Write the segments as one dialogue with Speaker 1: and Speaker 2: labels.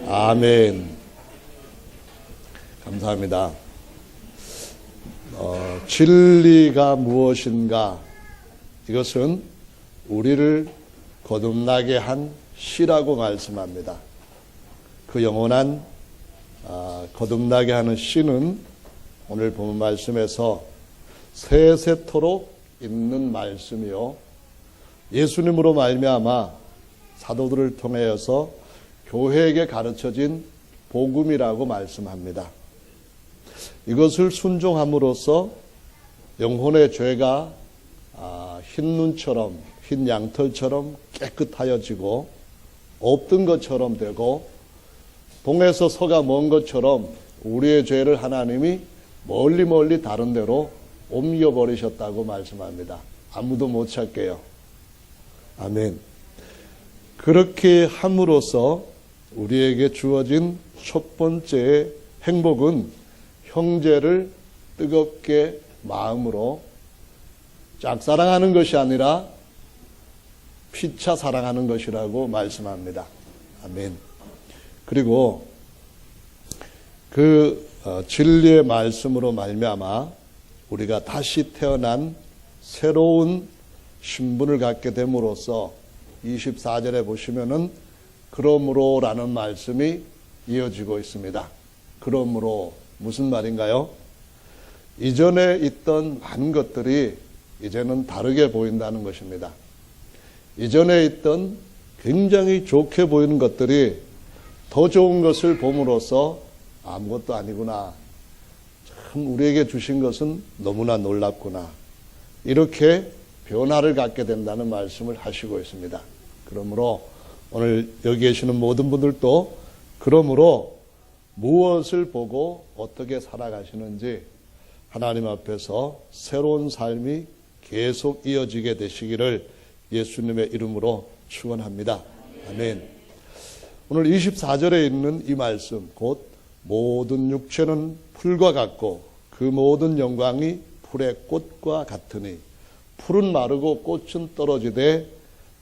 Speaker 1: 아멘. 감사합니다. 진리가 무엇인가? 이것은 우리를 거듭나게 한 씨라고 말씀합니다. 그 영원한 거듭나게 하는 씨는 오늘 본 말씀에서 세세토록 있는 말씀이요, 예수님으로 말미암아 사도들을 통하여서 교회에게 가르쳐진 복음이라고 말씀합니다. 이것을 순종함으로써 영혼의 죄가 흰 눈처럼, 흰 양털처럼 깨끗하여지고 없던 것처럼 되고, 동에서 서가 먼 것처럼 우리의 죄를 하나님이 멀리 다른 데로 옮겨버리셨다고 말씀합니다. 아무도 못 찾게요. 아멘. 그렇게 함으로써 우리에게 주어진 첫 번째 행복은 형제를 뜨겁게 마음으로 짝사랑하는 것이 아니라 피차 사랑하는 것이라고 말씀합니다. 아멘. 그리고 그 진리의 말씀으로 말미암아 우리가 다시 태어난 새로운 신분을 갖게 됨으로써 24절에 보시면은 그러므로라는 말씀이 이어지고 있습니다. 그러므로 무슨 말인가요? 이전에 있던 많은 것들이 이제는 다르게 보인다는 것입니다. 이전에 있던 굉장히 좋게 보이는 것들이 더 좋은 것을 봄으로써 아무것도 아니구나, 참 우리에게 주신 것은 너무나 놀랍구나, 이렇게 변화를 갖게 된다는 말씀을 하시고 있습니다. 그러므로 오늘 여기 계시는 모든 분들도 그러므로 무엇을 보고 어떻게 살아가시는지 하나님 앞에서 새로운 삶이 계속 이어지게 되시기를 예수님의 이름으로 축원합니다. 아멘. 오늘 24절에 있는 이 말씀, 곧 모든 육체는 풀과 같고 그 모든 영광이 풀의 꽃과 같으니 풀은 마르고 꽃은 떨어지되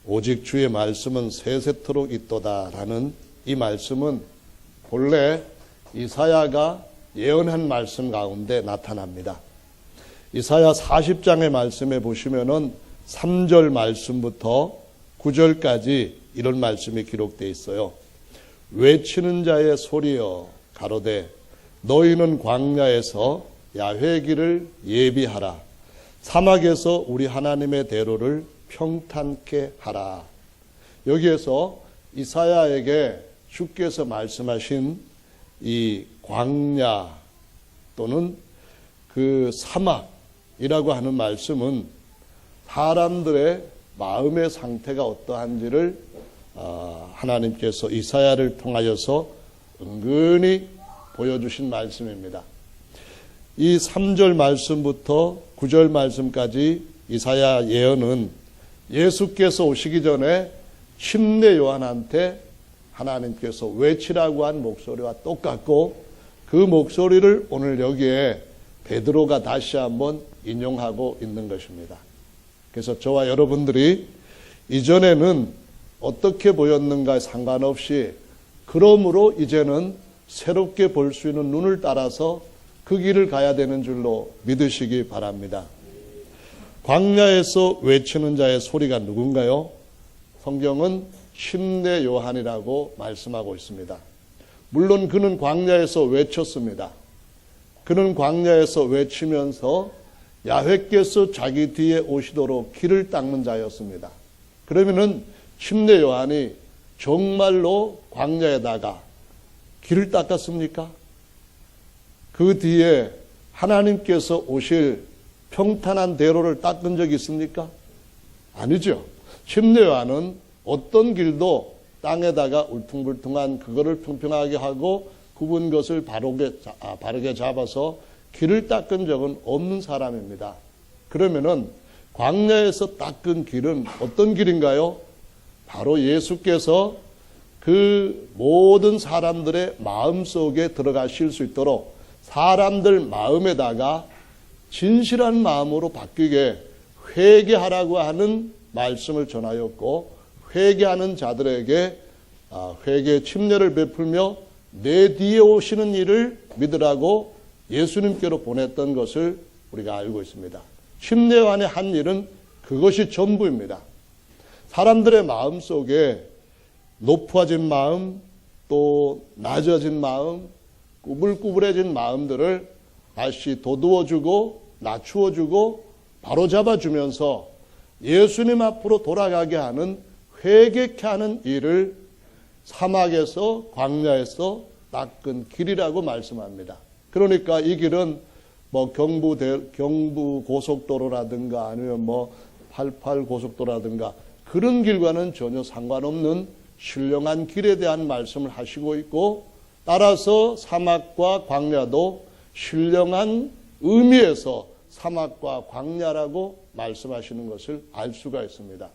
Speaker 1: 오직 주의 말씀은 세세토록 있도다라는 이 말씀은 본래 이사야가 예언한 말씀 가운데 나타납니다. 이사야 40장의 말씀에 보시면은 3절 말씀부터 9절까지 이런 말씀이 기록되어 있어요. 외치는 자의 소리여 가로되 너희는 광야에서 야훼 길을 예비하라. 사막에서 우리 하나님의 대로를 평탄케 하라. 여기에서 이사야에게 주께서 말씀하신 이 광야 또는 그 사막이라고 하는 말씀은 사람들의 마음의 상태가 어떠한지를 하나님께서 이사야를 통하여서 은근히 보여주신 말씀입니다. 이 3절 말씀부터 9절 말씀까지 이사야 예언은 예수께서 오시기 전에 침례 요한한테 하나님께서 외치라고 한 목소리와 똑같고, 그 목소리를 오늘 여기에 베드로가 다시 한번 인용하고 있는 것입니다. 그래서 저와 여러분들이 이전에는 어떻게 보였는가 상관없이 그러므로 이제는 새롭게 볼 수 있는 눈을 따라서 그 길을 가야 되는 줄로 믿으시기 바랍니다. 광야에서 외치는 자의 소리가 누군가요? 성경은 침례 요한이라고 말씀하고 있습니다. 물론 그는 광야에서 외쳤습니다. 그는 광야에서 외치면서 야훼께서 자기 뒤에 오시도록 길을 닦는 자였습니다. 그러면은 침례 요한이 정말로 광야에다가 길을 닦았습니까? 그 뒤에 하나님께서 오실 평탄한 대로를 닦은 적이 있습니까? 아니죠. 침례 요한은 어떤 길도 땅에다가 울퉁불퉁한 그거를 평평하게 하고 굽은 것을 바르게 잡아서 길을 닦은 적은 없는 사람입니다. 그러면은 광야에서 닦은 길은 어떤 길인가요? 바로 예수께서 그 모든 사람들의 마음속에 들어가실 수 있도록 사람들 마음에다가 진실한 마음으로 바뀌게 회개하라고 하는 말씀을 전하였고, 회개하는 자들에게 회개 침례를 베풀며 내 뒤에 오시는 이를 믿으라고 예수님께로 보냈던 것을 우리가 알고 있습니다. 침례 요한의 한 일은 그것이 전부입니다. 사람들의 마음 속에 높아진 마음, 또 낮아진 마음, 꾸불꾸불해진 마음들을 다시 도두어주고 낮추어주고 바로잡아주면서 예수님 앞으로 돌아가게 하는, 회개케 하는 일을 사막에서, 광야에서 닦은 길이라고 말씀합니다. 그러니까 이 길은 경부 고속도로라든가 아니면 88 고속도로라든가 그런 길과는 전혀 상관없는 신령한 길에 대한 말씀을 하시고 있고, 따라서 사막과 광야도 신령한 의미에서 사막과 광야라고 말씀하시는 것을 알 수가 있습니다.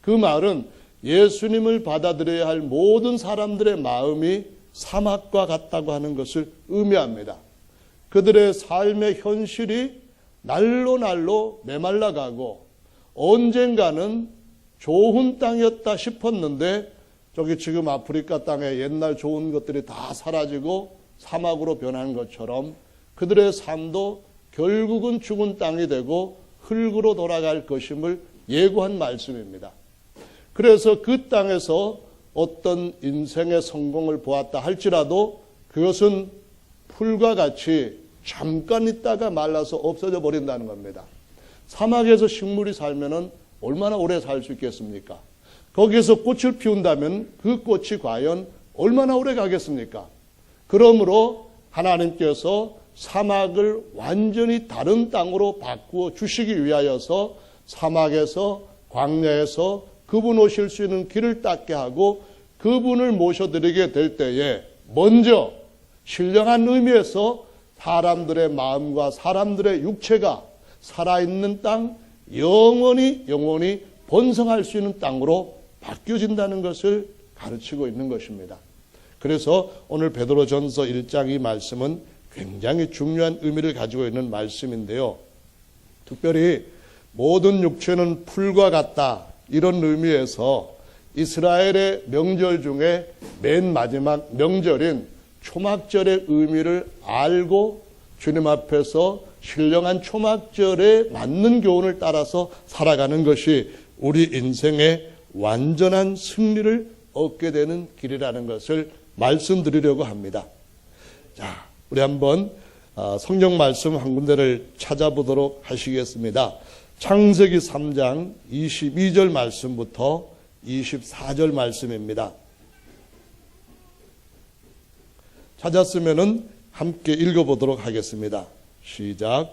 Speaker 1: 그 말은 예수님을 받아들여야 할 모든 사람들의 마음이 사막과 같다고 하는 것을 의미합니다. 그들의 삶의 현실이 날로 날로 메말라가고 언젠가는 좋은 땅이었다 싶었는데 저기 지금 아프리카 땅에 옛날 좋은 것들이 다 사라지고 사막으로 변한 것처럼 그들의 삶도 결국은 죽은 땅이 되고 흙으로 돌아갈 것임을 예고한 말씀입니다. 그래서 그 땅에서 어떤 인생의 성공을 보았다 할지라도 그것은 풀과 같이 잠깐 있다가 말라서 없어져 버린다는 겁니다. 사막에서 식물이 살면은 얼마나 오래 살 수 있겠습니까? 거기에서 꽃을 피운다면 그 꽃이 과연 얼마나 오래 가겠습니까? 그러므로 하나님께서 사막을 완전히 다른 땅으로 바꾸어 주시기 위하여서 사막에서 광야에서 그분 오실 수 있는 길을 닦게 하고 그분을 모셔드리게 될 때에 먼저 신령한 의미에서 사람들의 마음과 사람들의 육체가 살아있는 땅, 영원히 번성할 수 있는 땅으로 바뀌어진다는 것을 가르치고 있는 것입니다. 그래서 오늘 베드로전서 1장 이 말씀은 굉장히 중요한 의미를 가지고 있는 말씀인데요. 특별히 모든 육체는 풀과 같다, 이런 의미에서 이스라엘의 명절 중에 맨 마지막 명절인 초막절의 의미를 알고 주님 앞에서 신령한 초막절에 맞는 교훈을 따라서 살아가는 것이 우리 인생의 완전한 승리를 얻게 되는 길이라는 것을 말씀드리려고 합니다. 자, 우리 한번 성경 말씀 한 군데를 찾아보도록 하시겠습니다. 창세기 3장 22절 말씀부터 24절 말씀입니다. 찾았으면은 함께 읽어보도록 하겠습니다. 시작.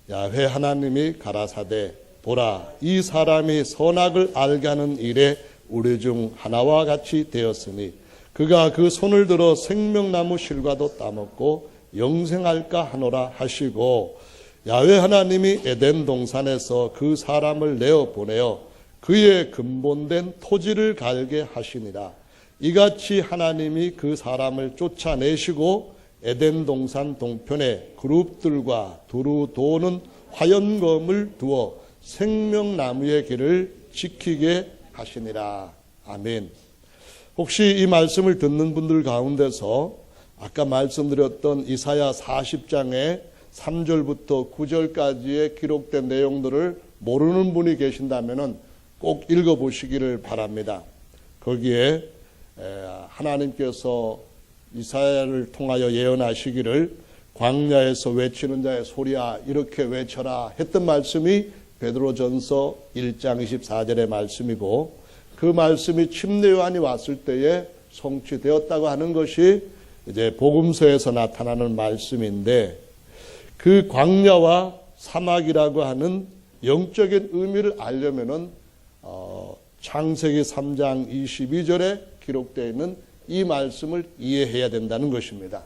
Speaker 1: 야훼 하나님이 가라사대 보라, 이 사람이 선악을 알게 하는 일에 우리 중 하나와 같이 되었으니 그가 그 손을 들어 생명나무 실과도 따먹고 영생할까 하노라 하시고, 야훼 하나님이 에덴 동산에서 그 사람을 내어 보내어 그의 근본된 토지를 갈게 하시니라. 이같이 하나님이 그 사람을 쫓아내시고 에덴 동산 동편에 그룹들과 두루 도는 화연검을 두어 생명나무의 길을 지키게 하시니라. 아멘. 혹시 이 말씀을 듣는 분들 가운데서 아까 말씀드렸던 이사야 40장의 3절부터 9절까지의 기록된 내용들을 모르는 분이 계신다면 꼭 읽어보시기를 바랍니다. 거기에 하나님께서 이사야를 통하여 예언하시기를 광야에서 외치는 자의 소리야 이렇게 외쳐라 했던 말씀이 베드로전서 1장 24절의 말씀이고, 그 말씀이 침례 요한이 왔을 때에 성취되었다고 하는 것이 이제 복음서에서 나타나는 말씀인데, 그 광야와 사막이라고 하는 영적인 의미를 알려면은 창세기 3장 22절에 기록되어 있는 이 말씀을 이해해야 된다는 것입니다.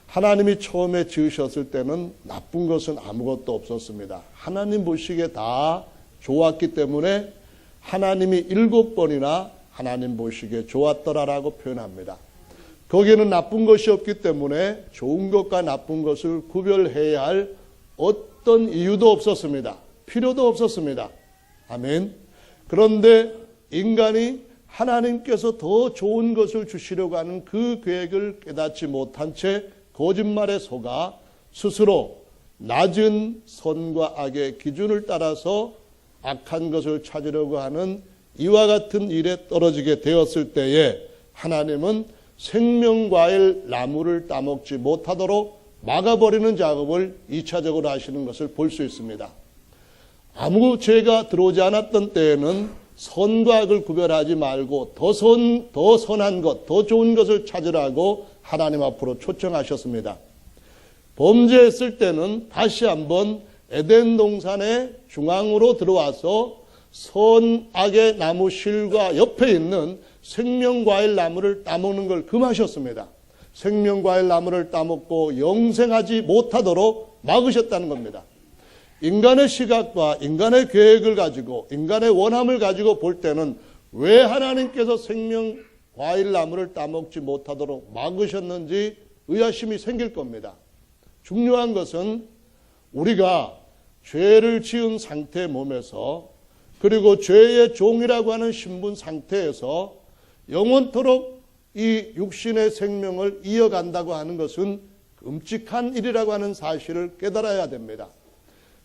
Speaker 1: 하나님이 처음에 지으셨을 때는 나쁜 것은 아무것도 없었습니다. 하나님 보시기에 다 좋았기 때문에 하나님이 7번이나 하나님 보시기에 좋았더라라고 표현합니다. 거기에는 나쁜 것이 없기 때문에 좋은 것과 나쁜 것을 구별해야 할 어떤 이유도 없었습니다. 필요도 없었습니다. 아멘. 그런데 인간이 하나님께서 더 좋은 것을 주시려고 하는 그 계획을 깨닫지 못한 채 거짓말에 속아 스스로 낮은 선과 악의 기준을 따라서 악한 것을 찾으려고 하는 이와 같은 일에 떨어지게 되었을 때에 하나님은 생명과일 나무를 따먹지 못하도록 막아버리는 작업을 2차적으로 하시는 것을 볼 수 있습니다. 아무 죄가 들어오지 않았던 때에는 선과 악을 구별하지 말고 더 선한 것, 더 좋은 것을 찾으라고 하나님 앞으로 초청하셨습니다. 범죄했을 때는 다시 한번 에덴 동산의 중앙으로 들어와서 선악의 나무 실과 옆에 있는 생명과일 나무를 따먹는 걸 금하셨습니다. 생명과일 나무를 따먹고 영생하지 못하도록 막으셨다는 겁니다. 인간의 시각과 인간의 계획을 가지고 인간의 원함을 가지고 볼 때는 왜 하나님께서 생명과일 나무를 따먹지 못하도록 막으셨는지 의아심이 생길 겁니다. 중요한 것은 우리가 죄를 지은 상태의 몸에서 그리고 죄의 종이라고 하는 신분 상태에서 영원토록 이 육신의 생명을 이어간다고 하는 것은 끔찍한 일이라고 하는 사실을 깨달아야 됩니다.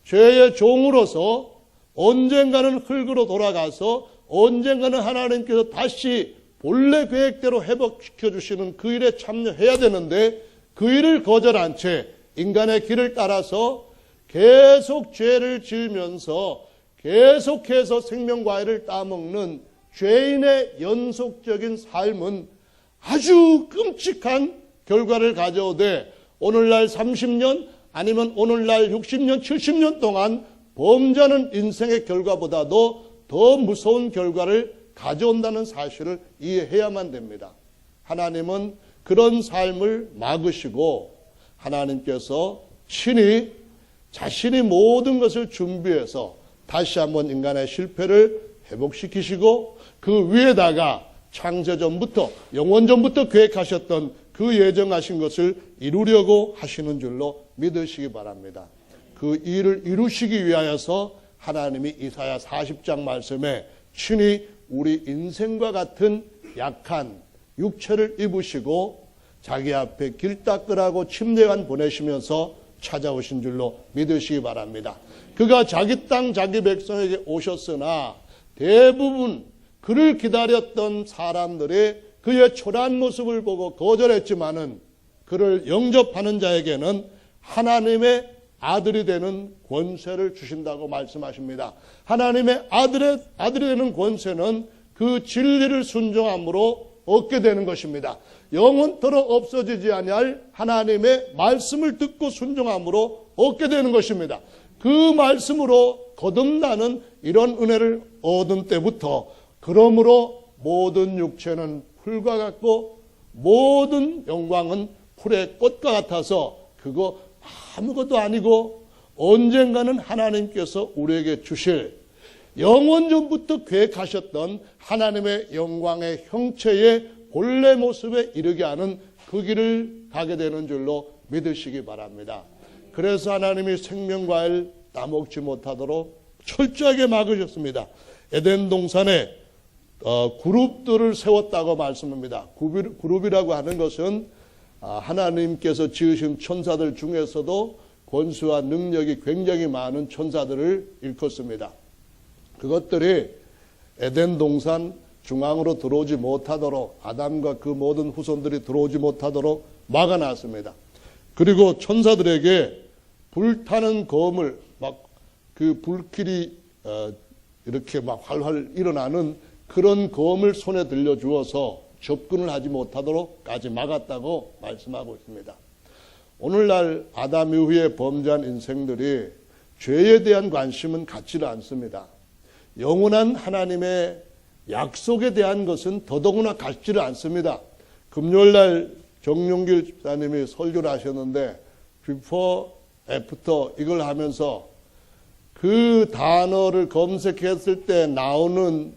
Speaker 1: 죄의 종으로서 언젠가는 흙으로 돌아가서 언젠가는 하나님께서 다시 본래 계획대로 회복시켜 주시는 그 일에 참여해야 되는데 그 일을 거절한 채 인간의 길을 따라서 계속 죄를 지으면서 계속해서 생명과일을 따먹는 죄인의 연속적인 삶은 아주 끔찍한 결과를 가져오되 오늘날 30년 아니면 오늘날 60년, 70년 동안 범죄하는 인생의 결과보다도 더 무서운 결과를 가져온다는 사실을 이해해야만 됩니다. 하나님은 그런 삶을 막으시고 하나님께서 친히 자신이 모든 것을 준비해서 다시 한번 인간의 실패를 회복시키시고 그 위에다가 창세전부터 영원전부터 계획하셨던 그 예정하신 것을 이루려고 하시는 줄로 믿으시기 바랍니다. 그 일을 이루시기 위하여서 하나님이 이사야 40장 말씀에 친히 우리 인생과 같은 약한 육체를 입으시고 자기 앞에 길 닦으라고 침례관 보내시면서 찾아오신 줄로 믿으시기 바랍니다. 그가 자기 땅 자기 백성에게 오셨으나 대부분 그를 기다렸던 사람들이 그의 초라한 모습을 보고 거절했지만은 그를 영접하는 자에게는 하나님의 아들이 되는 권세를 주신다고 말씀하십니다. 하나님의 아들이 되는 권세는 그 진리를 순종함으로 얻게 되는 것입니다. 영원토록 없어지지 아니할 하나님의 말씀을 듣고 순종함으로 얻게 되는 것입니다. 그 말씀으로 거듭나는 이런 은혜를 얻은 때부터 그러므로 모든 육체는 풀과 같고 모든 영광은 풀의 꽃과 같아서 그거 아무것도 아니고 언젠가는 하나님께서 우리에게 주실 영원전부터 계획하셨던 하나님의 영광의 형체의 본래 모습에 이르게 하는 그 길을 가게 되는 줄로 믿으시기 바랍니다. 그래서 하나님이 생명과일 따먹지 못하도록 철저하게 막으셨습니다. 에덴 동산에 그룹들을 세웠다고 말씀합니다. 그룹이라고 하는 것은 하나님께서 지으신 천사들 중에서도 권수와 능력이 굉장히 많은 천사들을 일컫습니다. 그것들이 에덴 동산 중앙으로 들어오지 못하도록 아담과 그 모든 후손들이 들어오지 못하도록 막아놨습니다. 그리고 천사들에게 불타는 검을 막 그 불길이 이렇게 막 활활 일어나는 그런 검을 손에 들려주어서 접근을 하지 못하도록까지 막았다고 말씀하고 있습니다. 오늘날 아담 이후에 범죄한 인생들이 죄에 대한 관심은 갖지를 않습니다. 영원한 하나님의 약속에 대한 것은 더더구나 갖지를 않습니다. 금요일날 정용길 집사님이 설교를 하셨는데 before, after 이걸 하면서 그 단어를 검색했을 때 나오는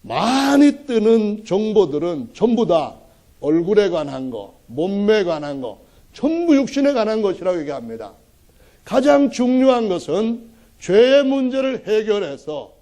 Speaker 1: 많이 뜨는 정보들은 전부 다 얼굴에 관한 거, 몸매에 관한 거, 전부 육신에 관한 것이라고 얘기합니다. 가장 중요한 것은 죄의 문제를 해결해서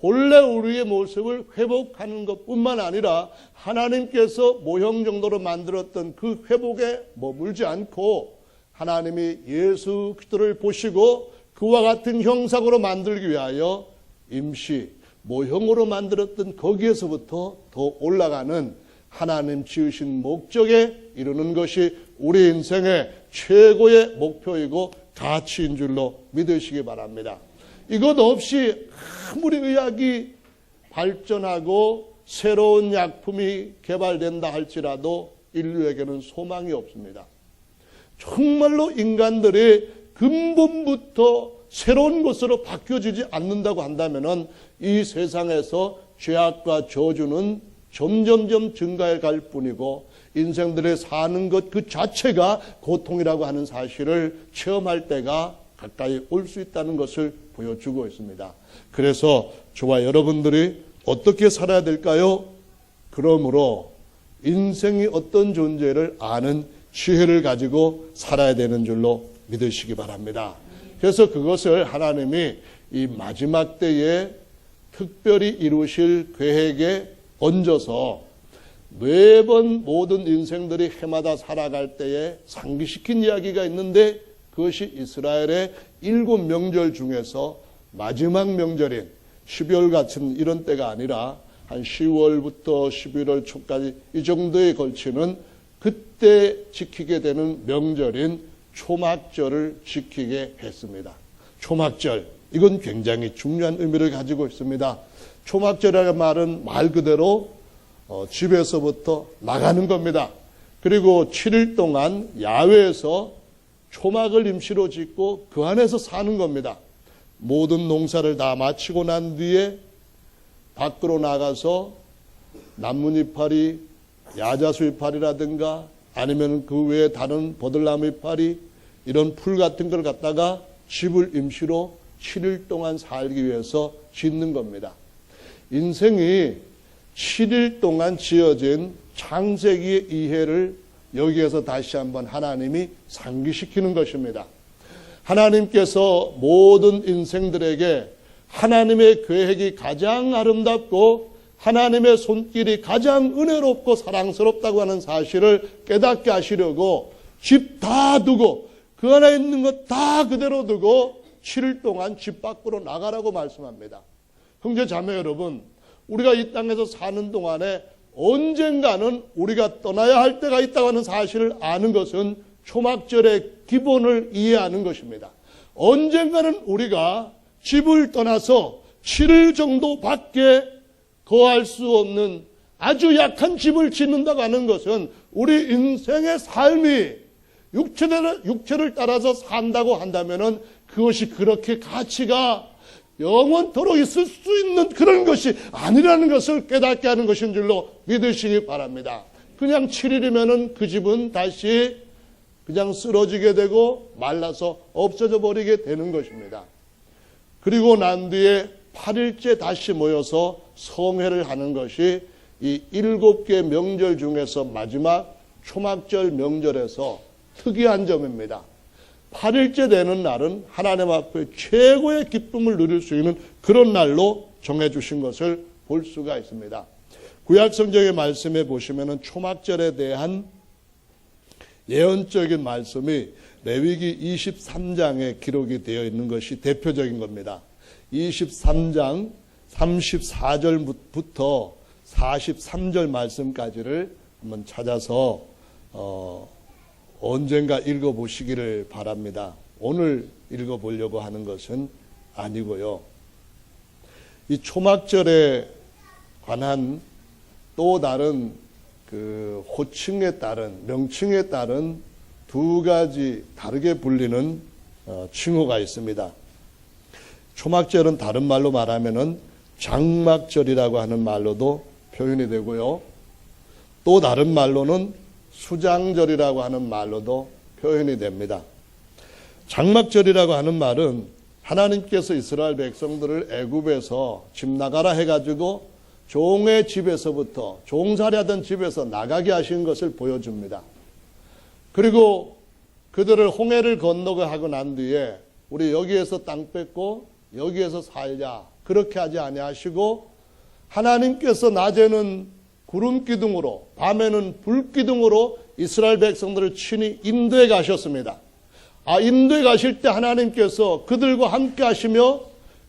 Speaker 1: 본래 우리의 모습을 회복하는 것뿐만 아니라 하나님께서 모형 정도로 만들었던 그 회복에 머물지 않고 하나님이 예수 그리스도를 보시고 그와 같은 형상으로 만들기 위하여 임시 모형으로 만들었던 거기에서부터 더 올라가는 하나님 지으신 목적에 이루는 것이 우리 인생의 최고의 목표이고 가치인 줄로 믿으시기 바랍니다. 이것 없이 아무리 의학이 발전하고 새로운 약품이 개발된다 할지라도 인류에게는 소망이 없습니다. 정말로 인간들이 근본부터 새로운 것으로 바뀌어지지 않는다고 한다면 이 세상에서 죄악과 저주는 점점점 증가해 갈 뿐이고 인생들의 사는 것 그 자체가 고통이라고 하는 사실을 체험할 때가 가까이 올 수 있다는 것을 보여주고 있습니다. 그래서 저와 여러분들이 어떻게 살아야 될까요? 그러므로 인생이 어떤 존재를 아는 지혜를 가지고 살아야 되는 줄로 믿으시기 바랍니다. 그래서 그것을 하나님이 이 마지막 때에 특별히 이루실 계획에 얹어서 매번 모든 인생들이 해마다 살아갈 때에 상기시킨 이야기가 있는데 그것이 이스라엘의 7명절 중에서 마지막 명절인 12월 같은 이런 때가 아니라 한 10월부터 11월 초까지 이 정도에 걸치는 그때 지키게 되는 명절인 초막절을 지키게 했습니다. 초막절, 이건 굉장히 중요한 의미를 가지고 있습니다. 초막절이라는 말은 말 그대로 집에서부터 나가는 겁니다. 그리고 7일 동안 야외에서 초막을 임시로 짓고 그 안에서 사는 겁니다. 모든 농사를 다 마치고 난 뒤에 밖으로 나가서 나뭇잎파리, 야자수 이파리라든가 아니면 그 외에 다른 버들나무 이파리 이런 풀 같은 걸 갖다가 집을 임시로 7일 동안 살기 위해서 짓는 겁니다. 인생이 7일 동안 지어진 창세기의 이해를 여기에서 다시 한번 하나님이 상기시키는 것입니다. 하나님께서 모든 인생들에게 하나님의 계획이 가장 아름답고 하나님의 손길이 가장 은혜롭고 사랑스럽다고 하는 사실을 깨닫게 하시려고 집 다 두고 그 안에 있는 것 다 그대로 두고 7일 동안 집 밖으로 나가라고 말씀합니다. 형제 자매 여러분, 우리가 이 땅에서 사는 동안에 언젠가는 우리가 떠나야 할 때가 있다고 하는 사실을 아는 것은 초막절의 기본을 이해하는 것입니다. 언젠가는 우리가 집을 떠나서 7일 정도 밖에 거할 수 없는 아주 약한 집을 짓는다고 하는 것은 우리 인생의 삶이 육체를 따라서 산다고 한다면 그것이 그렇게 가치가 영원토록 있을 수 있는 그런 것이 아니라는 것을 깨닫게 하는 것인 줄로 믿으시기 바랍니다. 그냥 7일이면 그 집은 다시 그냥 쓰러지게 되고 말라서 없어져 버리게 되는 것입니다. 그리고 난 뒤에 8일째 다시 모여서 성회를 하는 것이 이 7개 명절 중에서 마지막 초막절 명절에서 특이한 점입니다. 8일째 되는 날은 하나님 앞에 최고의 기쁨을 누릴 수 있는 그런 날로 정해주신 것을 볼 수가 있습니다. 구약 성경의 말씀에 보시면 초막절에 대한 예언적인 말씀이 레위기 23장에 기록이 되어 있는 것이 대표적인 겁니다. 23장 34절부터 43절 말씀까지를 한번 찾아서 언젠가 읽어보시기를 바랍니다. 오늘 읽어보려고 하는 것은 아니고요. 이 초막절에 관한 또 다른 그 호칭에 따른 명칭에 따른 두 가지 다르게 불리는 칭호가 있습니다. 초막절은 다른 말로 말하면은 장막절이라고 하는 말로도 표현이 되고요. 또 다른 말로는 수장절이라고 하는 말로도 표현이 됩니다. 장막절이라고 하는 말은 하나님께서 이스라엘 백성들을 애굽에서 집 나가라 해가지고 종의 집에서부터 종살이하던 집에서 나가게 하신 것을 보여줍니다. 그리고 그들을 홍해를 건너게 하고 난 뒤에 우리 여기에서 땅 뺏고 여기에서 살자 그렇게 하지 아니하시고 하나님께서 낮에는 구름 기둥으로 밤에는 불 기둥으로 이스라엘 백성들을 친히 인도해 가셨습니다. 인도해 가실 때 하나님께서 그들과 함께 하시며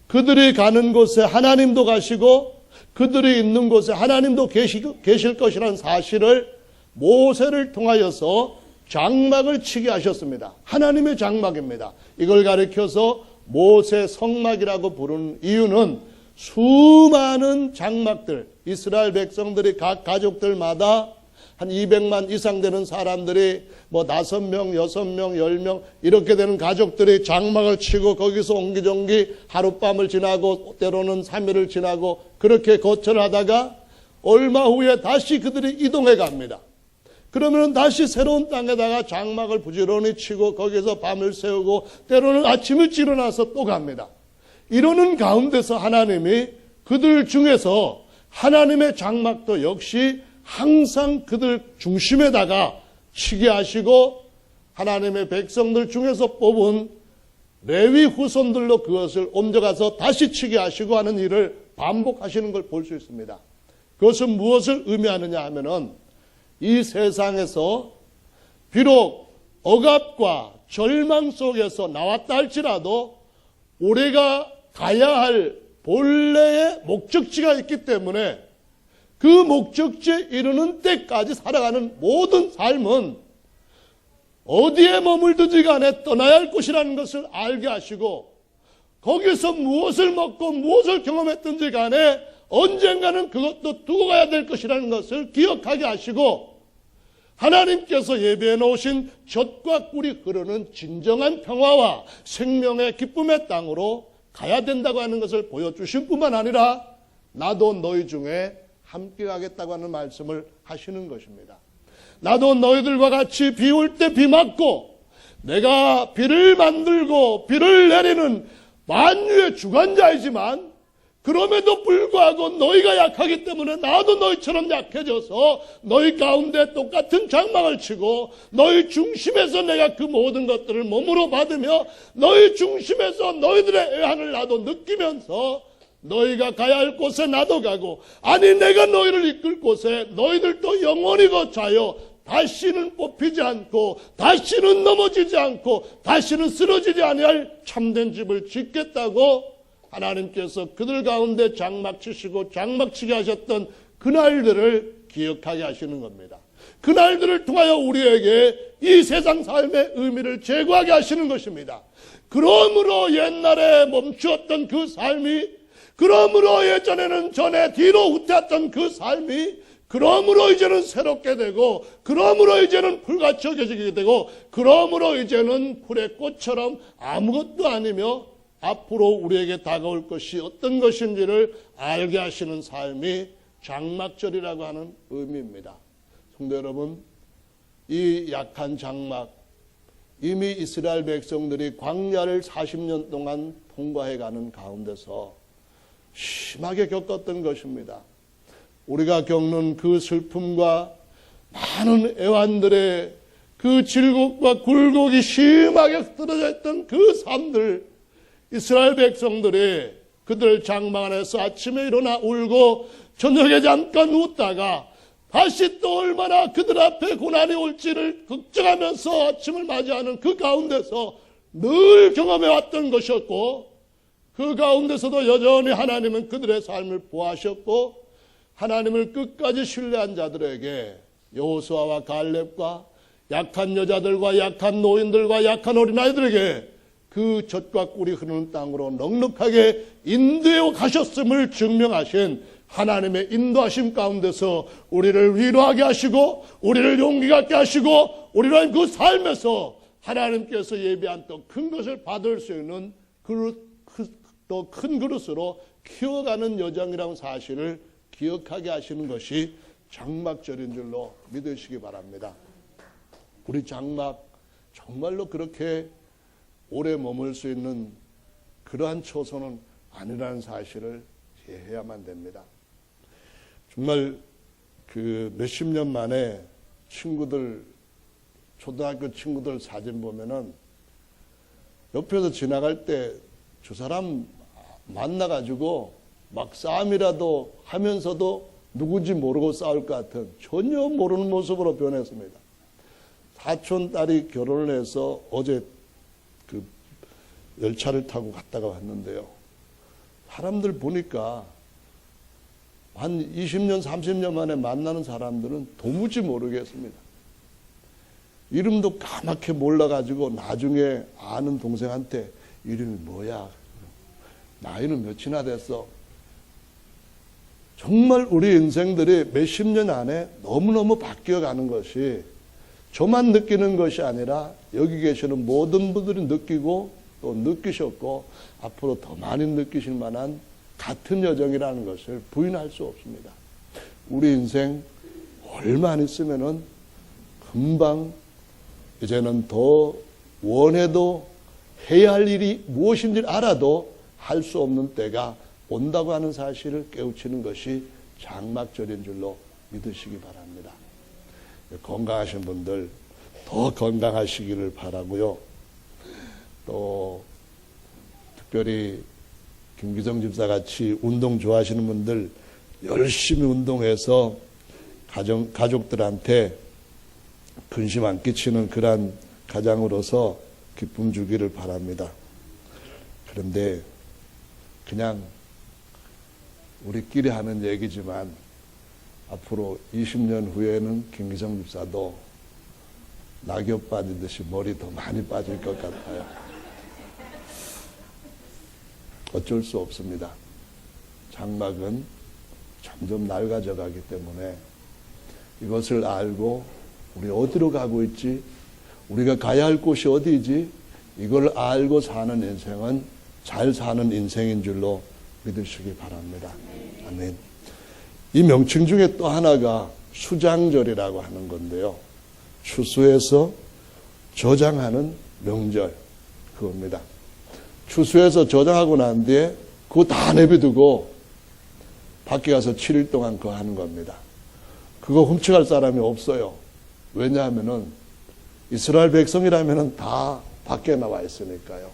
Speaker 1: 그들이 가는 곳에 하나님도 가시고 그들이 있는 곳에 하나님도 계실 것이라는 사실을 모세를 통하여서 장막을 치게 하셨습니다. 하나님의 장막입니다. 이걸 가리켜서 모세 성막이라고 부르는 이유는 수많은 장막들, 이스라엘 백성들이 각 가족들마다 한 200만 이상 되는 사람들이 5명, 6명, 10명 이렇게 되는 가족들이 장막을 치고 거기서 옹기종기 하룻밤을 지나고 때로는 3일을 지나고 그렇게 거처를 하다가 얼마 후에 다시 그들이 이동해 갑니다. 그러면 다시 새로운 땅에다가 장막을 부지런히 치고 거기서 밤을 새우고 때로는 아침 일찍 일어나서 또 갑니다. 이러는 가운데서 하나님이 그들 중에서 하나님의 장막도 역시 항상 그들 중심에다가 치게 하시고 하나님의 백성들 중에서 뽑은 레위 후손들로 그것을 옮겨가서 다시 치게 하시고 하는 일을 반복하시는 걸 볼 수 있습니다. 그것은 무엇을 의미하느냐 하면은 이 세상에서 비록 억압과 절망 속에서 나왔다 할지라도 우리가 가야 할 본래의 목적지가 있기 때문에 그 목적지에 이르는 때까지 살아가는 모든 삶은 어디에 머물든지 간에 떠나야 할 곳이라는 것을 알게 하시고 거기서 무엇을 먹고 무엇을 경험했든지 간에 언젠가는 그것도 두고 가야 될 것이라는 것을 기억하게 하시고 하나님께서 예비해 놓으신 젖과 꿀이 흐르는 진정한 평화와 생명의 기쁨의 땅으로 가야 된다고 하는 것을 보여주신 뿐만 아니라 나도 너희 중에 함께 가겠다고 하는 말씀을 하시는 것입니다. 나도 너희들과 같이 비 올 때 비 맞고 내가 비를 만들고 비를 내리는 만유의 주관자이지만 그럼에도 불구하고 너희가 약하기 때문에 나도 너희처럼 약해져서 너희 가운데 똑같은 장막을 치고 너희 중심에서 내가 그 모든 것들을 몸으로 받으며 너희 중심에서 너희들의 애환을 나도 느끼면서 너희가 가야 할 곳에 나도 가고 아니 내가 너희를 이끌 곳에 너희들도 영원히 거차여 다시는 뽑히지 않고 다시는 넘어지지 않고 다시는 쓰러지지 아니할 참된 집을 짓겠다고 하나님께서 그들 가운데 장막 치시고 장막 치게 하셨던 그날들을 기억하게 하시는 겁니다. 그날들을 통하여 우리에게 이 세상 삶의 의미를 제고하게 하시는 것입니다. 그러므로 옛날에 멈추었던 그 삶이 그러므로 예전에는 전에 뒤로 후퇴했던 그 삶이 그러므로 이제는 새롭게 되고 그러므로 이제는 풀같이 여겨지게 되고 그러므로 이제는 풀의 꽃처럼 아무것도 아니며 앞으로 우리에게 다가올 것이 어떤 것인지를 알게 하시는 삶이 장막절이라고 하는 의미입니다. 성도 여러분, 이 약한 장막, 이미 이스라엘 백성들이 광야를 40년 동안 통과해가는 가운데서 심하게 겪었던 것입니다. 우리가 겪는 그 슬픔과 많은 애환들의 그 질곡과 굴곡이 심하게 흩어져 있던 그 삶들, 이스라엘 백성들이 그들 장막 안에서 아침에 일어나 울고 저녁에 잠깐 웃다가 다시 또 얼마나 그들 앞에 고난이 올지를 걱정하면서 아침을 맞이하는 그 가운데서 늘 경험해왔던 것이었고 그 가운데서도 여전히 하나님은 그들의 삶을 보하셨고 하나님을 끝까지 신뢰한 자들에게 여호수아와 갈렙과 약한 여자들과 약한 노인들과 약한 어린아이들에게 그 젖과 꿀이 흐르는 땅으로 넉넉하게 인도해 가셨음을 증명하신 하나님의 인도하심 가운데서 우리를 위로하게 하시고 우리를 용기 갖게 하시고 우리는 그 삶에서 하나님께서 예비한 또 큰 것을 받을 수 있는 또 큰 그릇으로 키워가는 여정이라는 사실을 기억하게 하시는 것이 장막절인 줄로 믿으시기 바랍니다. 우리 장막 정말로 그렇게 오래 머물 수 있는 그러한 처소는 아니라는 사실을 이해해야만 됩니다. 정말 그 몇십 년 만에 친구들, 초등학교 친구들 사진 보면은 옆에서 지나갈 때 저 사람 만나가지고 막 싸움이라도 하면서도 누군지 모르고 싸울 것 같은 전혀 모르는 모습으로 변했습니다. 사촌 딸이 결혼을 해서 어제 그 열차를 타고 갔다가 왔는데요. 사람들 보니까 한 20년, 30년 만에 만나는 사람들은 도무지 모르겠습니다. 이름도 까맣게 몰라가지고 나중에 아는 동생한테 이름이 뭐야? 나이는 몇이나 됐어? 정말 우리 인생들이 몇십 년 안에 너무너무 바뀌어가는 것이 저만 느끼는 것이 아니라 여기 계시는 모든 분들이 느끼고 또 느끼셨고 앞으로 더 많이 느끼실 만한 같은 여정이라는 것을 부인할 수 없습니다. 우리 인생 얼마 안 있으면은 금방 이제는 더 원해도 해야 할 일이 무엇인지 알아도 할 수 없는 때가 온다고 하는 사실을 깨우치는 것이 장막절인 줄로 믿으시기 바랍니다. 건강하신 분들 더 건강하시기를 바라고요. 또 특별히 김기성 집사 같이 운동 좋아하시는 분들 열심히 운동해서 가족들한테 근심 안 끼치는 그러한 가장으로서 기쁨 주기를 바랍니다. 그런데 그냥 우리끼리 하는 얘기지만 앞으로 20년 후에는 김기성 집사도 낙엽 빠지듯이 머리 더 많이 빠질 것 같아요. 어쩔 수 없습니다. 장막은 점점 낡아져 가기 때문에 이것을 알고 우리 어디로 가고 있지? 우리가 가야 할 곳이 어디지? 이걸 알고 사는 인생은 잘 사는 인생인 줄로 믿으시기 바랍니다. 아멘. 이 명칭 중에 또 하나가 수장절이라고 하는 건데요. 추수해서 저장하는 명절 그겁니다. 추수해서 저장하고 난 뒤에 그거 다 내비두고 밖에 가서 7일 동안 그거 하는 겁니다. 그거 훔쳐갈 사람이 없어요. 왜냐하면은 이스라엘 백성이라면은 다 밖에 나와 있으니까요.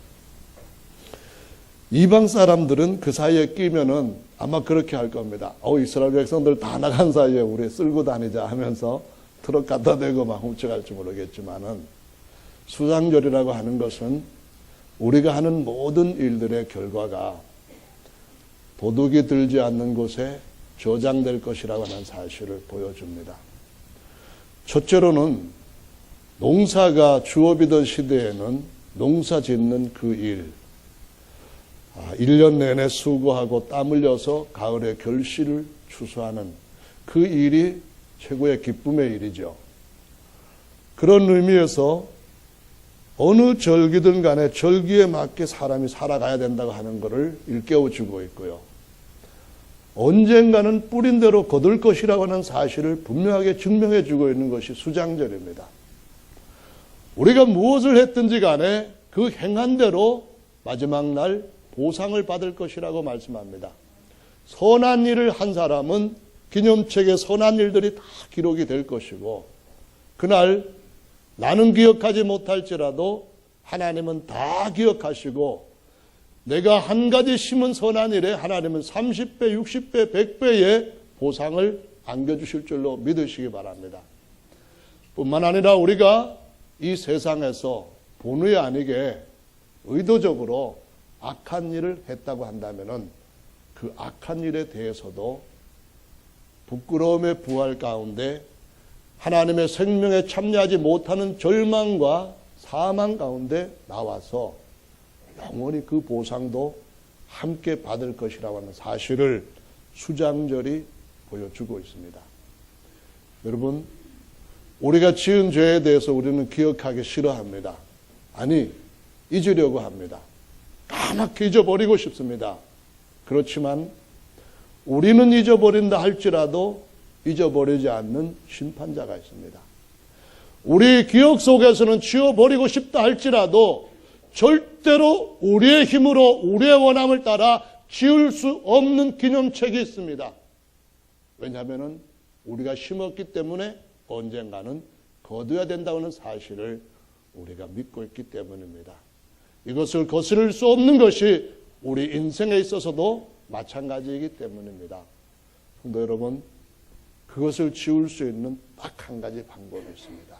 Speaker 1: 이방 사람들은 그 사이에 끼면은 아마 그렇게 할 겁니다. 이스라엘 백성들 다 나간 사이에 우리 쓸고 다니자 하면서 트럭 갖다 대고 막 훔쳐갈지 모르겠지만은 수장절이라고 하는 것은 우리가 하는 모든 일들의 결과가 도둑이 들지 않는 곳에 저장될 것이라고 하는 사실을 보여줍니다. 첫째로는 농사가 주업이던 시대에는 농사 짓는 그 일, 1년 내내 수고하고 땀 흘려서 가을에 결실을 추수하는 그 일이 최고의 기쁨의 일이죠. 그런 의미에서 어느 절기든 간에 절기에 맞게 사람이 살아가야 된다고 하는 것을 일깨워주고 있고요. 언젠가는 뿌린 대로 거둘 것이라고 하는 사실을 분명하게 증명해 주고 있는 것이 수장절입니다. 우리가 무엇을 했든지 간에 그 행한 대로 마지막 날 보상을 받을 것이라고 말씀합니다. 선한 일을 한 사람은 기념책에 선한 일들이 다 기록이 될 것이고 그날 나는 기억하지 못할지라도 하나님은 다 기억하시고 내가 한 가지 심은 선한 일에 하나님은 30배, 60배, 100배의 보상을 안겨주실 줄로 믿으시기 바랍니다. 뿐만 아니라 우리가 이 세상에서 본의 아니게 의도적으로 악한 일을 했다고 한다면은 그 악한 일에 대해서도 부끄러움의 부활 가운데 하나님의 생명에 참여하지 못하는 절망과 사망 가운데 나와서 영원히 그 보상도 함께 받을 것이라고 하는 사실을 수장절이 보여주고 있습니다. 여러분, 우리가 지은 죄에 대해서 우리는 기억하기 싫어합니다. 아니, 잊으려고 합니다. 까맣게 잊어버리고 싶습니다. 그렇지만 우리는 잊어버린다 할지라도 잊어버리지 않는 심판자가 있습니다. 우리 기억 속에서는 지워버리고 싶다 할지라도 절대로 우리의 힘으로 우리의 원함을 따라 지울 수 없는 기념책이 있습니다. 왜냐하면 우리가 심었기 때문에 언젠가는 거둬야 된다는 사실을 우리가 믿고 있기 때문입니다. 이것을 거스를 수 없는 것이 우리 인생에 있어서도 마찬가지이기 때문입니다. 성도 여러분, 그것을 지울 수 있는 딱 한 가지 방법이 있습니다.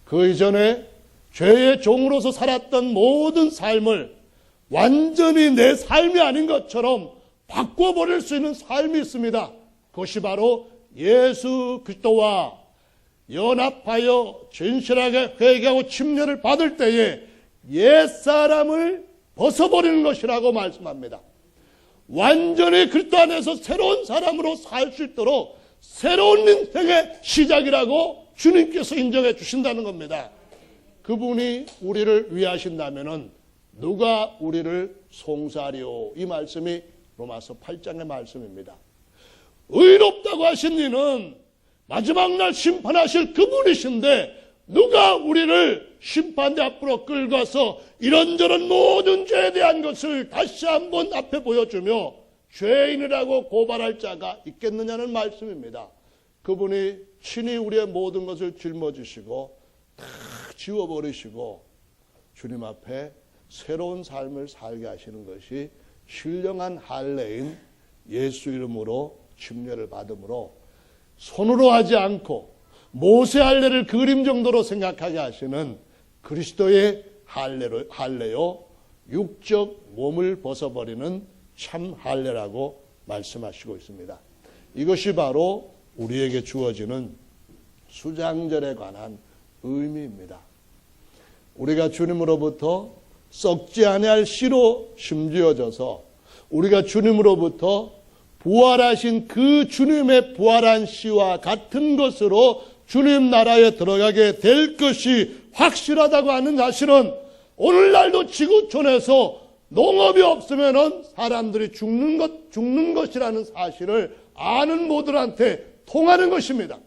Speaker 1: 그 이전에 죄의 종으로서 살았던 모든 삶을 완전히 내 삶이 아닌 것처럼 바꿔버릴 수 있는 삶이 있습니다. 그것이 바로 예수 그리스도와 연합하여 진실하게 회개하고 침례를 받을 때에 옛사람을 벗어버리는 것이라고 말씀합니다. 완전히 그리스도 안에서 새로운 사람으로 살 수 있도록 새로운 인생의 시작이라고 주님께서 인정해 주신다는 겁니다. 그분이 우리를 위하신다면은 누가 우리를 송사하리요? 이 말씀이 로마서 8장의 말씀입니다. 의롭다고 하신 이는 마지막 날 심판하실 그분이신데 누가 우리를 심판대 앞으로 끌고 와서 이런저런 모든 죄에 대한 것을 다시 한번 앞에 보여주며 죄인이라고 고발할 자가 있겠느냐는 말씀입니다. 그분이 친히 우리의 모든 것을 짊어지시고 다 지워버리시고 주님 앞에 새로운 삶을 살게 하시는 것이 신령한 할례인 예수 이름으로 침례를 받음으로 손으로 하지 않고 모세 할례를 그림 정도로 생각하게 하시는 그리스도의 할례요 육적 몸을 벗어버리는 참 할례라고 말씀하시고 있습니다. 이것이 바로 우리에게 주어지는 수장절에 관한 의미입니다. 우리가 주님으로부터 썩지 아니할 씨로 심지어져서 우리가 주님으로부터 부활하신 그 주님의 부활한 씨와 같은 것으로 주님 나라에 들어가게 될 것이 확실하다고 하는 사실은 오늘날도 지구촌에서 농업이 없으면은 사람들이 죽는 것이라는 사실을 아는 모두한테 통하는 것입니다.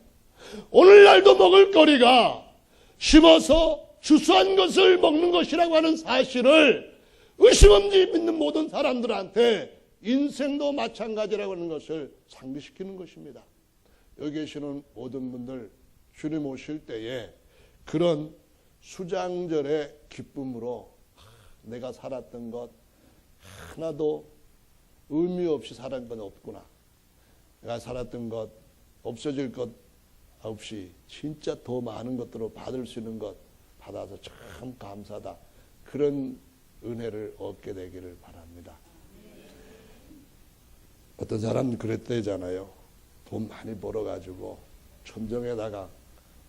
Speaker 1: 오늘날도 먹을 거리가 심어서 추수한 것을 먹는 것이라고 하는 사실을 의심 없이 믿는 모든 사람들한테 인생도 마찬가지라고 하는 것을 상기시키는 것입니다. 여기 계시는 모든 분들 주님 오실 때에 그런 수장절의 기쁨으로 내가 살았던 것 하나도 의미 없이 살은 건 없구나. 내가 살았던 것 없어질 것 없이 진짜 더 많은 것들을 받을 수 있는 것 받아서 참 감사하다. 그런 은혜를 얻게 되기를 바랍니다. 어떤 사람은 그랬대잖아요. 돈 많이 벌어가지고 천정에다가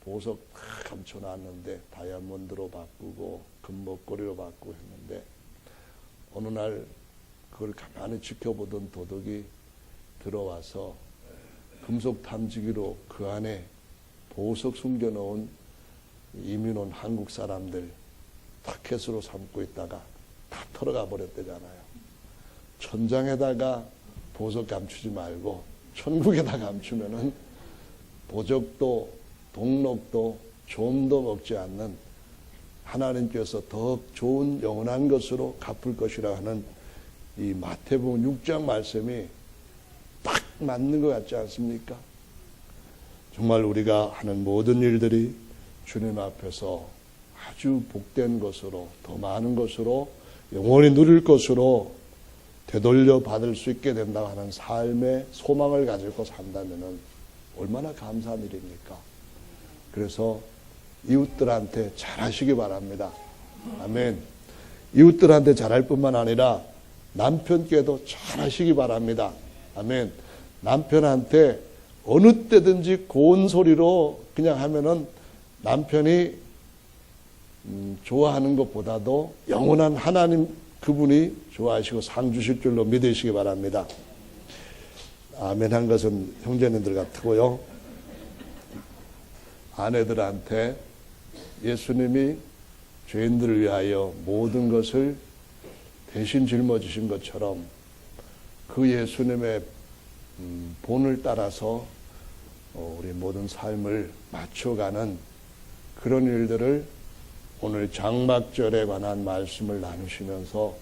Speaker 1: 보석 다 감춰놨는데 다이아몬드로 바꾸고 금목걸이로 바꾸고 했는데 어느 날 그걸 가만히 지켜보던 도둑이 들어와서 금속 탐지기로 그 안에 보석 숨겨놓은 이민 온 한국 사람들 타켓으로 삼고 있다가 다 털어가 버렸대잖아요. 천장에다가 보석 감추지 말고 천국에다 감추면은 보적도 동록도 좀도 먹지 않는 하나님께서 더 좋은 영원한 것으로 갚을 것이라 하는 이 마태복음 6장 말씀이 딱 맞는 것 같지 않습니까? 정말 우리가 하는 모든 일들이 주님 앞에서 아주 복된 것으로 더 많은 것으로 영원히 누릴 것으로 되돌려 받을 수 있게 된다고 하는 삶의 소망을 가지고 산다면 얼마나 감사한 일입니까? 그래서 이웃들한테 잘하시기 바랍니다. 아멘. 이웃들한테 잘할 뿐만 아니라 남편께도 잘하시기 바랍니다. 아멘. 남편한테 어느 때든지 고운 소리로 그냥 하면은 남편이 좋아하는 것보다도 영원한 하나님 그분이 좋아하시고 상 주실 줄로 믿으시기 바랍니다. 아멘 한 것은 형제님들 같고요. 아내들한테 예수님이 죄인들을 위하여 모든 것을 대신 짊어지신 것처럼 그 예수님의 본을 따라서 우리 모든 삶을 맞춰가는 그런 일들을 오늘 장막절에 관한 말씀을 나누시면서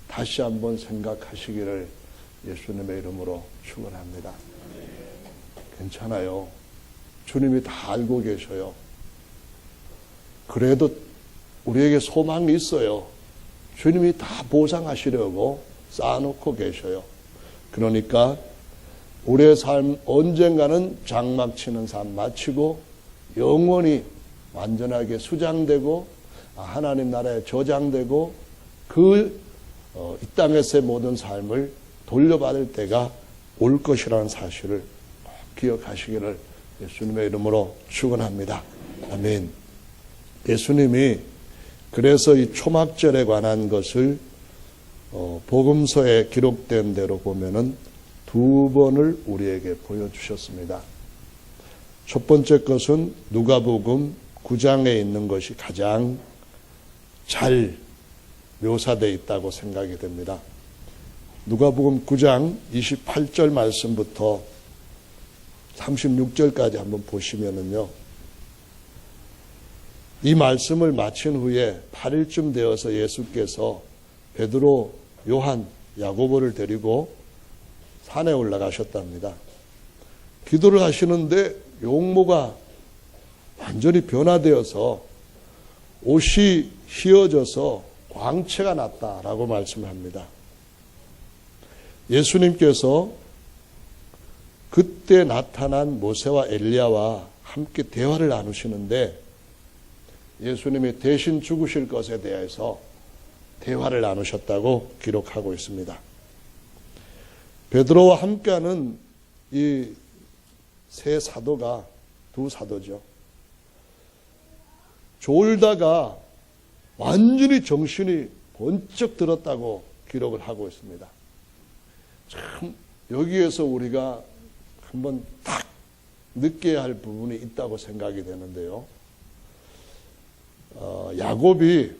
Speaker 1: 다시 한번 생각하시기를 예수님의 이름으로 축원합니다. 괜찮아요. 주님이 다 알고 계셔요. 그래도 우리에게 소망이 있어요. 주님이 다 보상하시려고 쌓아놓고 계셔요. 그러니까 우리의 삶 언젠가는 장막 치는 삶 마치고 영원히 완전하게 수장되고 하나님 나라에 저장되고 이 땅에서의 모든 삶을 돌려받을 때가 올 것이라는 사실을 꼭 기억하시기를 예수님의 이름으로 축원합니다. 아멘. 예수님이 그래서 이 초막절에 관한 것을 복음서에 기록된 대로 보면은 2번을 우리에게 보여주셨습니다. 첫 번째 것은 누가복음 9장에 있는 것이 가장 잘 묘사되어 있다고 생각이 됩니다. 누가복음 9장 28절 말씀부터 36절까지 한번 보시면은요. 이 말씀을 마친 후에 8일쯤 되어서 예수께서 베드로, 요한, 야고보를 데리고 산에 올라가셨답니다. 기도를 하시는데 용모가 완전히 변화되어서 옷이 휘어져서 광채가 났다라고 말씀합니다. 예수님께서 그때 나타난 모세와 엘리야와 함께 대화를 나누시는데 예수님이 대신 죽으실 것에 대해서 대화를 나누셨다고 기록하고 있습니다. 베드로와 함께하는 이 세 사도가 두 사도죠. 졸다가 완전히 정신이 번쩍 들었다고 기록을 하고 있습니다. 참 여기에서 우리가 한번 딱 느껴야 할 부분이 있다고 생각이 되는데요. 야곱이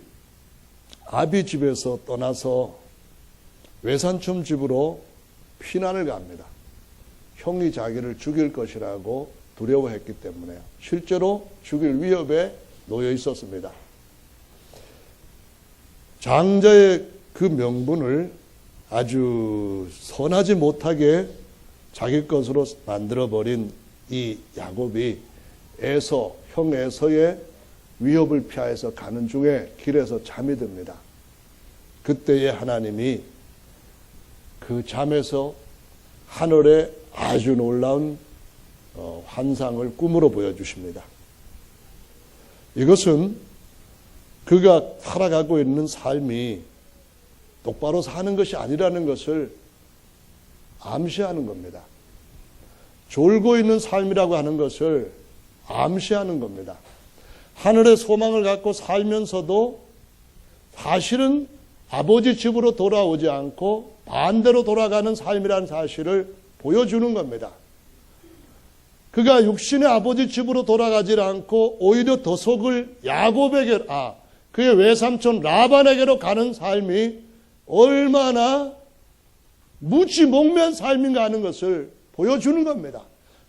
Speaker 1: 아비 집에서 떠나서 외삼촌 집으로 피난을 갑니다. 형이 자기를 죽일 것이라고 두려워했기 때문에 실제로 죽일 위협에 놓여 있었습니다. 장자의 그 명분을 아주 선하지 못하게 자기 것으로 만들어버린 이 야곱이 형 에서의 위협을 피하여서 가는 중에 길에서 잠이 듭니다. 그때에 하나님이 그 잠에서 하늘에 아주 놀라운 환상을 꿈으로 보여주십니다. 이것은 그가 살아가고 있는 삶이 똑바로 사는 것이 아니라는 것을 암시하는 겁니다. 졸고 있는 삶이라고 하는 것을 암시하는 겁니다. 하늘의 소망을 갖고 살면서도 사실은 아버지 집으로 돌아오지 않고 반대로 돌아가는 삶이라는 사실을 보여주는 겁니다. 그가 육신의 아버지 집으로 돌아가지 않고 오히려 더 속을 야곱에게, 그의 외삼촌 라반에게로 가는 삶이 얼마나 무지몽매한 삶인가 하는 것을 보여주는 겁니다.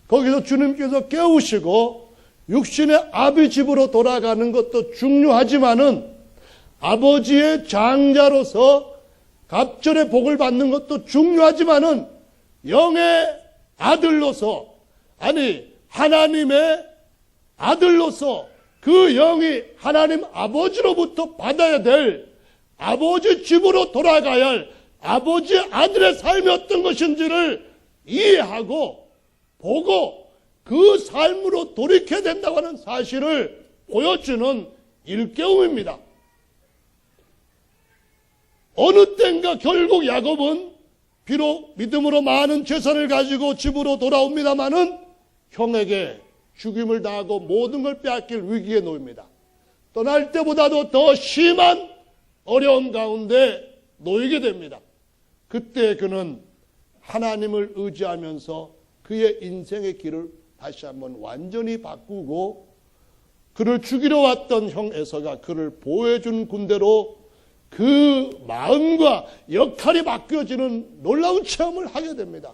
Speaker 1: 거기서 주님께서 깨우시고 육신의 아비 집으로 돌아가는 것도 중요하지만은 아버지의 장자로서 갑절의 복을 받는 것도 중요하지만은 영의 아들로서, 하나님의 아들로서 그 영이 하나님 아버지로부터 받아야 될 아버지 집으로 돌아가야 할 아버지 아들의 삶이 어떤 것인지를 이해하고 보고 그 삶으로 돌이켜야 된다고 하는 사실을 보여주는 일깨움입니다. 어느 때인가 결국 야곱은 비록 믿음으로 많은 재산을 가지고 집으로 돌아옵니다마는 형에게 죽임을 당하고 모든 걸 빼앗길 위기에 놓입니다. 떠날 때보다도 더 심한 어려움 가운데 놓이게 됩니다. 그때 그는 하나님을 의지하면서 그의 인생의 길을 다시 한번 완전히 바꾸고 그를 죽이러 왔던 형 에서가 그를 보호해준 군대로 그 마음과 역할이 바뀌어지는 놀라운 체험을 하게 됩니다.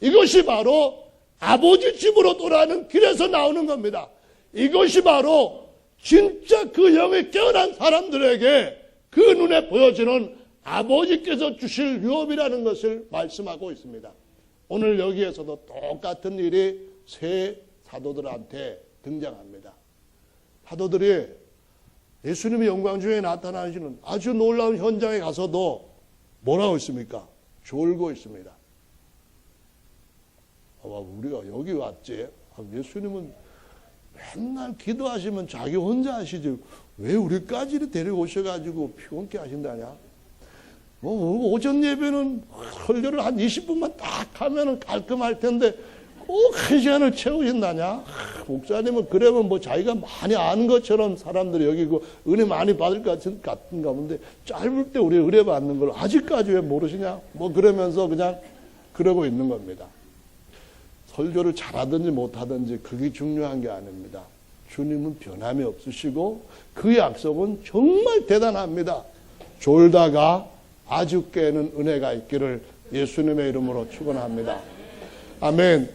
Speaker 1: 이것이 바로 아버지 집으로 돌아가는 길에서 나오는 겁니다. 이것이 바로 진짜 그 영이 깨어난 사람들에게 그 눈에 보여지는 아버지께서 주실 유업이라는 것을 말씀하고 있습니다. 오늘 여기에서도 똑같은 일이 세 사도들한테 등장합니다. 사도들이 예수님의 영광 중에 나타나시는 아주 놀라운 현장에 가서도 뭐라고 있습니까? 졸고 있습니다. 우리가 여기 왔지. 예수님은 맨날 기도하시면 자기 혼자 하시지. 왜 우리까지 데리고 오셔가지고 피곤케 하신다냐? 오전 예배는 설교를 한 20분만 딱 하면 깔끔할 텐데 꼭 한 시간을 채우신다냐? 목사님은 그러면 자기가 많이 아는 것처럼 사람들이 여기고 은혜 많이 받을 것 같은가 본데 짧을 때 우리 의뢰 받는 걸 아직까지 왜 모르시냐? 그러면서 그냥 그러고 있는 겁니다. 설교를 잘하든지 못하든지 그게 중요한 게 아닙니다. 주님은 변함이 없으시고 그 약속은 정말 대단합니다. 졸다가 아주 깨는 은혜가 있기를 예수님의 이름으로 축원합니다. 아멘.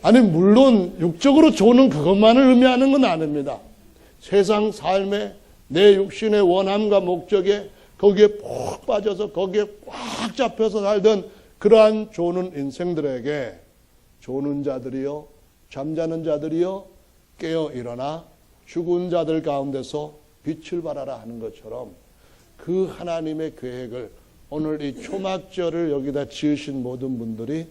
Speaker 1: 아니 물론 육적으로 조는 그것만을 의미하는 건 아닙니다. 세상 삶에 내 육신의 원함과 목적에 거기에 푹 빠져서 거기에 꽉 잡혀서 살던 그러한 조는 인생들에게 조는 자들이요 잠자는 자들이요 깨어 일어나 죽은 자들 가운데서 빛을 발하라 하는 것처럼 그 하나님의 계획을 오늘 이 초막절을 여기다 지으신 모든 분들이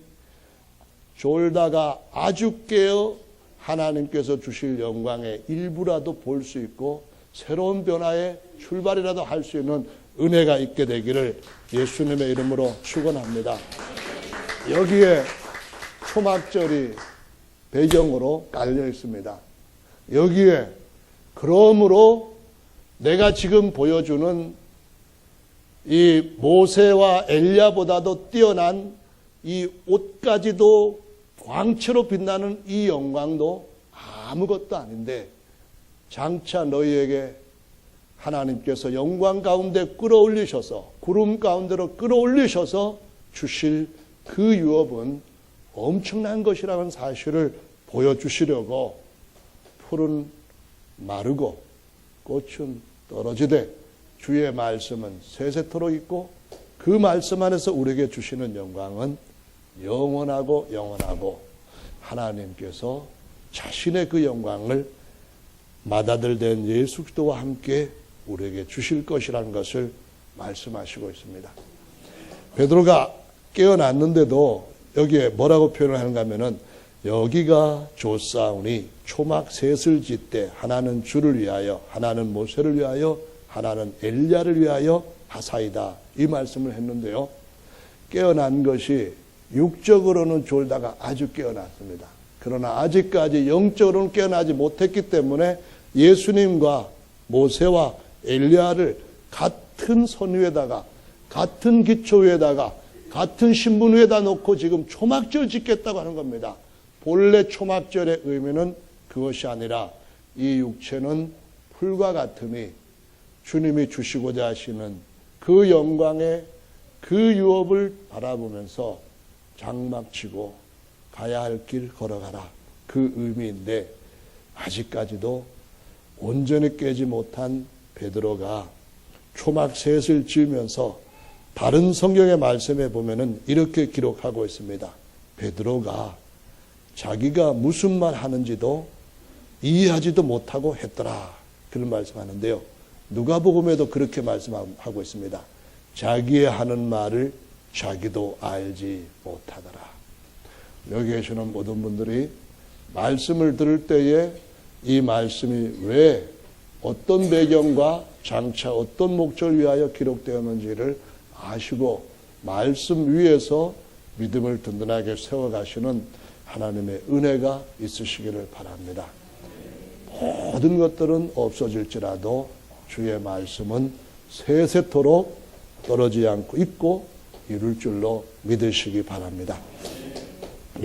Speaker 1: 졸다가 아주 깨어 하나님께서 주실 영광의 일부라도 볼 수 있고 새로운 변화의 출발이라도 할 수 있는 은혜가 있게 되기를 예수님의 이름으로 축원합니다. 여기에 초막절이 배경으로 깔려 있습니다. 여기에 그러므로 내가 지금 보여주는 이 모세와 엘리야보다도 뛰어난 이 옷까지도 광채로 빛나는 이 영광도 아무것도 아닌데 장차 너희에게 하나님께서 영광 가운데 끌어올리셔서 구름 가운데로 끌어올리셔서 주실 그 유업은 엄청난 것이라는 사실을 보여주시려고 풀은 마르고 꽃은 떨어지되 주의 말씀은 세세토록 있고 그 말씀 안에서 우리에게 주시는 영광은 영원하고 영원하고 하나님께서 자신의 그 영광을 맏아들 된 예수 그리스도와 함께 우리에게 주실 것이라는 것을 말씀하시고 있습니다. 베드로가 깨어났는데도 여기에 뭐라고 표현을 하는가 하면은 여기가 조사오니 초막 셋을 짓되 하나는 주를 위하여 하나는 모세를 위하여 하나는 엘리야를 위하여 하사이다 이 말씀을 했는데요. 깨어난 것이 육적으로는 졸다가 아주 깨어났습니다. 그러나 아직까지 영적으로는 깨어나지 못했기 때문에 예수님과 모세와 엘리야를 같은 선 위에다가 같은 기초 위에다가 같은 신분 위에다 놓고 지금 초막절 짓겠다고 하는 겁니다. 본래 초막절의 의미는 그것이 아니라 이 육체는 풀과 같으니 주님이 주시고자 하시는 그 영광의 그 유업을 바라보면서 장막치고 가야 할 길 걸어가라 그 의미인데 아직까지도 온전히 깨지 못한 베드로가 초막 셋을 지으면서 다른 성경의 말씀에 보면은 이렇게 기록하고 있습니다. 베드로가 자기가 무슨 말 하는지도 이해하지도 못하고 했더라 그런 말씀하는데요. 누가복음에도 그렇게 말씀하고 있습니다. 자기의 하는 말을 자기도 알지 못하더라. 여기 계시는 모든 분들이 말씀을 들을 때에 이 말씀이 왜 어떤 배경과 장차 어떤 목적을 위하여 기록되었는지를 아시고 말씀 위에서 믿음을 든든하게 세워가시는 하나님의 은혜가 있으시기를 바랍니다. 모든 것들은 없어질지라도 주의 말씀은 세세토록 떨어지지 않고 있고 이룰 줄로 믿으시기 바랍니다.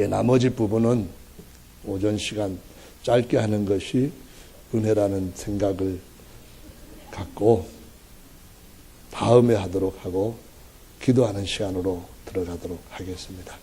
Speaker 1: 나머지 부분은 오전 시간 짧게 하는 것이 은혜라는 생각을 갖고 다음에 하도록 하고 기도하는 시간으로 들어가도록 하겠습니다.